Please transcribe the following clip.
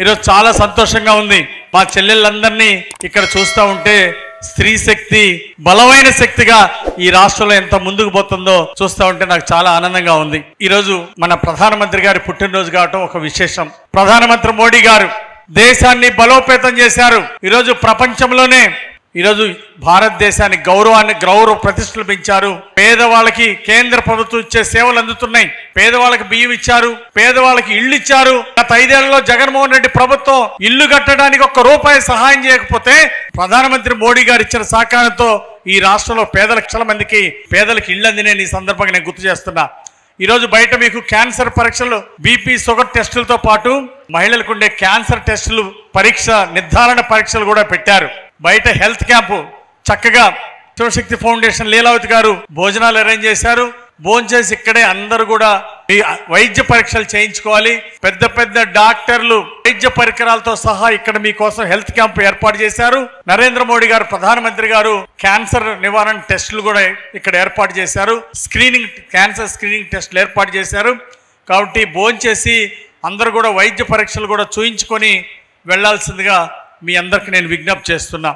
ఈరోజు చాలా సంతోషంగా ఉంది. మా చెల్లెళ్ళందరినీ ఇక్కడ చూస్తూ ఉంటే స్త్రీ శక్తి బలమైన శక్తిగా ఈ రాష్ట్రంలో ఎంత ముందుకు పోతుందో చూస్తూ ఉంటే నాకు చాలా ఆనందంగా ఉంది. ఈరోజు మన ప్రధానమంత్రి గారి పుట్టినరోజు కావటం ఒక విశేషం. ప్రధానమంత్రి మోడీ గారు దేశాన్ని బలోపేతం చేశారు. ఈరోజు ప్రపంచంలోనే ఈరోజు భారతదేశానికి గౌరవ ప్రతిష్టలు పెంచారు. పేదవాళ్ళకి కేంద్ర ప్రభుత్వం ఇచ్చే సేవలు అందుతున్నాయి. పేదవాళ్ళకి బియ్యం ఇచ్చారు, పేదవాళ్ళకి ఇళ్ళు ఇచ్చారు. గత 5 ఏళ్లలో జగన్మోహన్ రెడ్డి ప్రభుత్వం ఇల్లు కట్టడానికి ₹1 సహాయం చేయకపోతే ప్రధానమంత్రి మోడీ గారు ఇచ్చిన సహకారంతో ఈ రాష్ట్రంలో లక్షల మందికి పేదలకు ఇళ్ళు అందినే ఈ సందర్భంగా నేను గుర్తు చేస్తున్నా. ఈరోజు బయట మీకు క్యాన్సర్ పరీక్షలు, బీపీ, షుగర్ టెస్టులతో పాటు మహిళలకు ఉండే క్యాన్సర్ టెస్టులు నిర్ధారణ పరీక్షలు కూడా పెట్టారు. బయట హెల్త్ క్యాంపు చక్కగా శివశక్తి ఫౌండేషన్ లీలావతి గారు భోజనాలు అరేంజ్ చేశారు. భోజనం చేసి ఇక్కడే అందరూ కూడా వైద్య పరీక్షలు చేయించుకోవాలి. పెద్ద పెద్ద డాక్టర్లు వైద్య పరికరాలతో సహా ఇక్కడ మీకోసం హెల్త్ క్యాంప్ ఏర్పాటు చేశారు. నరేంద్ర మోడీ గారు ప్రధానమంత్రి గారు క్యాన్సర్ నివారణ టెస్టులు కూడా ఇక్కడ ఏర్పాటు చేశారు. క్యాన్సర్ స్క్రీనింగ్ టెస్టులు ఏర్పాటు చేశారు. కాబట్టి భోజనం చేసి అందరూ కూడా వైద్య పరీక్షలు కూడా చూయించుకొని వెళ్లాల్సిందిగా మీ అందరికి నేను విజ్ఞప్తి చేస్తున్నా.